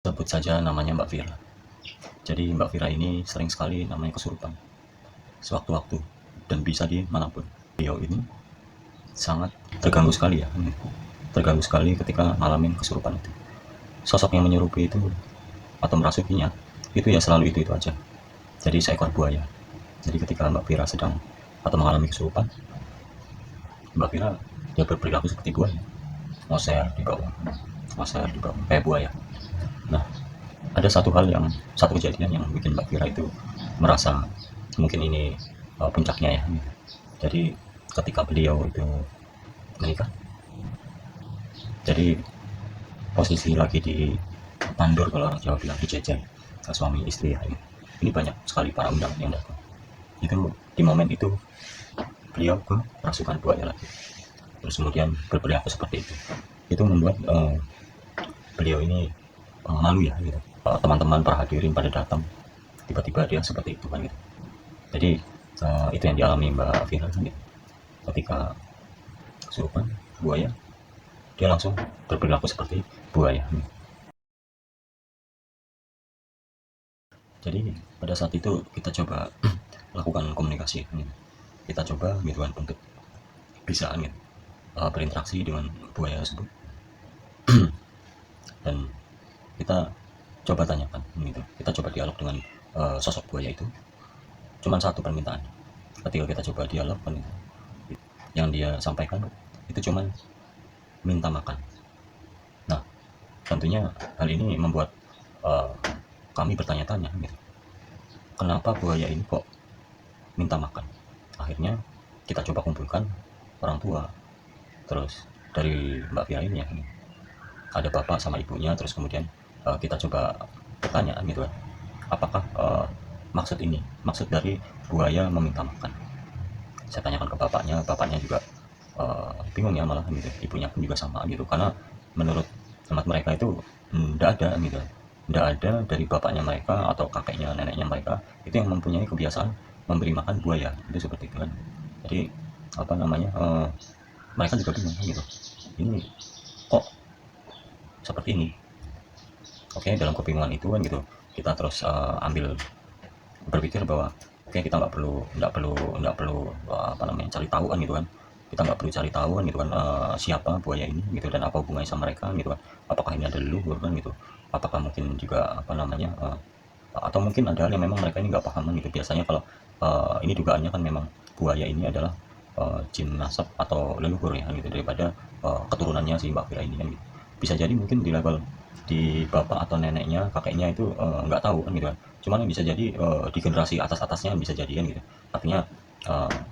Sebut saja namanya Mbak Vira. Jadi Mbak Vira ini sering sekali namanya kesurupan sewaktu-waktu dan bisa di manapun. Beliau ini sangat terganggu sekali ya, terganggu sekali ketika ngalamin kesurupan itu. Sosok yang menyerupai itu atau merasukinya itu ya selalu itu aja. Jadi seekor buaya. Jadi ketika Mbak Vira sedang atau mengalami kesurupan, Mbak Vira dia berperilaku seperti buaya, ngoser di bawah, ngoser di bawah kayak buaya. Nah, ada satu kejadian yang bikin Mbak Vira itu merasa mungkin ini puncaknya ya. Jadi ketika beliau itu menikah, jadi posisi lagi di tandur, kalau orang Jawa bilang dijajan, suami istri ya. Ini banyak sekali para undangan yang datang. Itu di momen itu beliau ke rasukan buaya lagi. Terus kemudian berperilaku seperti itu. Itu membuat beliau ini malu ya gitu. Teman-teman para hadirin pada datang, tiba-tiba dia seperti itu kan gitu. Jadi itu yang dialami Mbak Vira kan gitu. Ketika kesurupan buaya, dia langsung berperilaku seperti buaya. Jadi pada saat itu kita coba lakukan komunikasi gitu. Kita coba gitu kan untuk bisa gitu, berinteraksi dengan buaya tersebut. Dan kita coba tanyakan gitu, kita coba dialog dengan sosok buaya itu. Cuman satu permintaan ketika kita coba dialog kan, yang dia sampaikan itu cuman minta makan. Nah, tentunya hal ini membuat uh, kami bertanya-tanya gitu, kenapa buaya ini kok minta makan. Akhirnya kita coba kumpulkan orang tua, terus dari Mbak Via ini ya, ada bapak sama ibunya, terus kemudian kita coba bertanya gitu kan, apakah maksud dari buaya meminta makan. Saya tanyakan ke bapaknya, bapaknya juga bingung ya malah gitu, ibunya pun juga sama gitu, karena menurut hemat mereka itu tidak ada gitu, tidak ada dari bapaknya mereka atau kakeknya neneknya mereka itu yang mempunyai kebiasaan memberi makan buaya itu seperti itu kan. Jadi apa namanya, mereka juga bingung gitu, ini kok seperti ini. Oke, dalam kebingungan itu kan gitu, kita terus ambil berpikir bahwa oke, kita nggak perlu apa namanya, cari tahu kan gitu kan. Kita nggak perlu cari tahu kan gitu kan, siapa buaya ini gitu dan apa hubungannya sama mereka gitu kan. Apakah ini ada leluhur kan gitu, apakah mungkin juga apa namanya, atau mungkin ada hal yang memang mereka ini nggak paham gitu. Biasanya kalau ini dugaannya kan memang buaya ini adalah jin nasab atau leluhur ya gitu, daripada keturunannya si Mbak Vira ini kan gitu. Bisa jadi mungkin di level di bapak atau neneknya, kakeknya itu nggak tahu kan gitu kan. Cuman bisa jadi di generasi atas-atasnya bisa jadi kan gitu. Artinya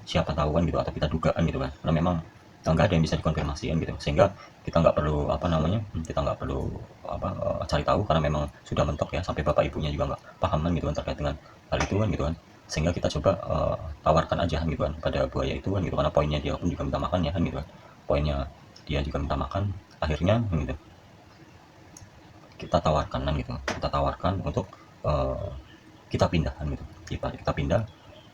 siapa tahu kan gitu, atau kita duga kan gitu kan. Karena memang nggak ada yang bisa dikonfirmasi kan gitu. Sehingga kita nggak perlu apa namanya, kita nggak perlu apa cari tahu, karena memang sudah mentok ya, sampai bapak ibunya juga nggak paham kan gitu kan terkait dengan hal itu kan gitu kan. Sehingga kita coba tawarkan aja kan gitu kan pada buaya itu kan gitu, karena poinnya dia pun juga minta makan ya kan gitu kan. Poinnya dia juga minta makan, akhirnya gitu kita tawarkan kan gitu, kita tawarkan untuk uh, kita pindah kan gitu, kita pindah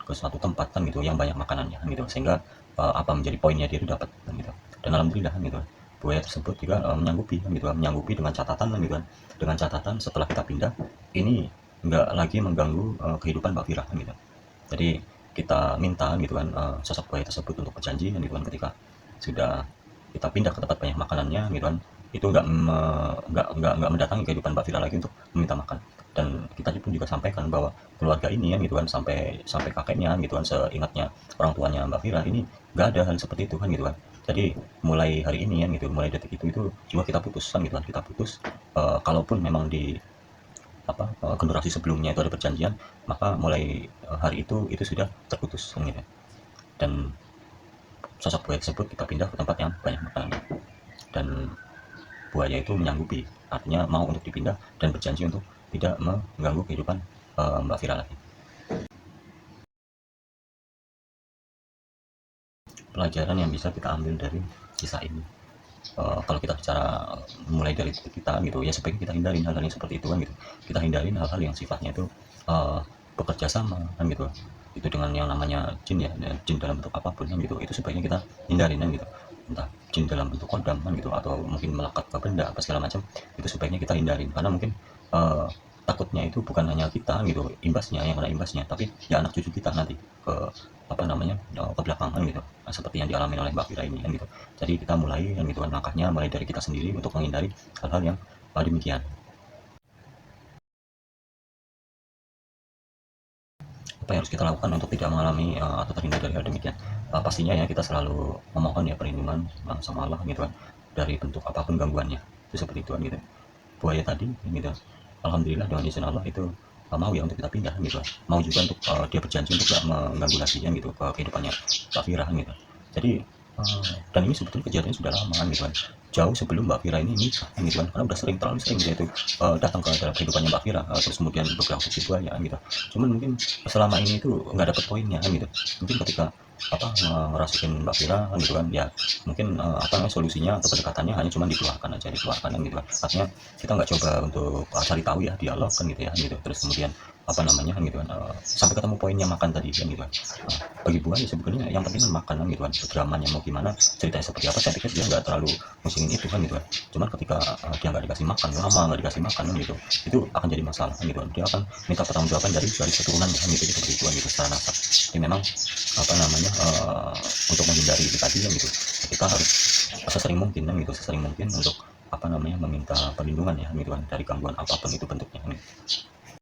ke suatu tempat kan gitu yang banyak makanannya kan gitu, sehingga apa menjadi poinnya dia itu dapat kan gitu. Dan alhamdulillah kan gitu, buaya tersebut juga menyanggupi kan gitu, menyanggupi dengan catatan kan gitu kan, dengan catatan setelah kita pindah ini nggak lagi mengganggu kehidupan Mbak Vira kan gitu. Jadi kita minta gitu kan sosok buaya tersebut untuk berjanji kan gitu kan, ketika sudah kita pindah ke tempat banyak makanannya gitu kan, itu nggak mendatangi kehidupan Mbak Vira lagi untuk meminta makan. Dan kita pun juga sampaikan bahwa keluarga ini kan gitu kan, sampai sampai kakeknya gitu kan, seingatnya orang tuanya Mbak Vira ini nggak ada hal seperti itu kan gitu kan. Jadi mulai hari ini kan gitu, mulai detik itu juga kita putus kan gitu kan, kita putus. Kalaupun memang di apa generasi sebelumnya itu ada perjanjian, maka mulai hari itu sudah terputus kan gitu. Dan sosok buaya tersebut kita pindah ke tempat yang banyak makanan, dan buaya itu menyanggupi, artinya mau untuk dipindah dan berjanji untuk tidak mengganggu kehidupan Mbak Vira lagi. Pelajaran yang bisa kita ambil dari kisah ini, kalau kita bicara mulai dari kita gitu ya, sebaiknya kita hindarin hal-hal yang seperti itu kan gitu. Kita hindarin hal-hal yang sifatnya itu uh, bekerja sama kan gitu, itu dengan yang namanya jin ya, jin dalam bentuk apapun kan gitu, itu sebaiknya kita hindarin kan gitu. Entah jin dalam bentuk kodam kan gitu, atau mungkin melekat ke benda apa segala macam, itu sebaiknya kita hindarin, karena mungkin eh, takutnya itu bukan hanya kita gitu imbasnya yang kena imbasnya, tapi ya anak cucu kita nanti ke apa namanya ke belakang kan gitu. Nah, seperti yang dialami oleh Mbak Vira ini kan gitu. Jadi kita mulai kan gitu kan langkahnya mulai dari kita sendiri untuk menghindari hal-hal yang demikian. Apa yang harus kita lakukan untuk tidak mengalami atau terhindar dari hal demikian? Pastinya ya kita selalu memohon ya perlindungan sama Allah gitu kan dari bentuk apapun gangguannya. Itu seperti itu kan gitu. Buaya tadi gitu. Alhamdulillah dengan izin Allah itu mau ya untuk kita pindah gitu. Mau juga untuk dia berjanji untuk tidak mengganggu lagi kan gitu ke kehidupannya Mbak Vira gitu. Jadi dan ini sebetulnya kejadiannya sudah lama gitu kan, jauh sebelum Mbak Vira ini nikah gitu kan, karena udah sering terlalu sering dia itu datang ke dalam kehidupannya Mbak Vira, terus kemudian berlangsung di buaya gitu. Cuman mungkin selama ini itu nggak dapet poinnya kan gitu. Mungkin ketika apa ngerasukin Mbak Vira kan gitu kan ya, mungkin apa namanya solusinya atau pendekatannya hanya cuma dikeluarkan aja, dikeluarkan kan gitu kan. Artinya kita nggak coba untuk cari tahu ya, dialog kan gitu ya gitu. Terus kemudian apa namanya kan gitu kan sampai ketemu poinnya makan tadi kan gitu kan. Bagi buah ya sebetulnya yang penting kan makan kan gitu kan. Dramanya mau gimana, ceritanya seperti apa, saya pikir dia nggak terlalu musingin itu kan gitu kan. Cuman ketika dia nggak dikasih makan lama, nggak dikasih makan kan gitu, itu akan jadi masalah kan gitu kan. Dia akan minta pertanggungjawaban dari keturunannya kan gitu, seperti itu kan gitu secara nasab. Jadi memang apa namanya untuk menghindari itu tadi kan gitu, kita harus sesering mungkin kan gitu, sesering mungkin untuk apa namanya meminta perlindungan ya gitu kan dari gangguan apapun itu bentuknya kan gitu.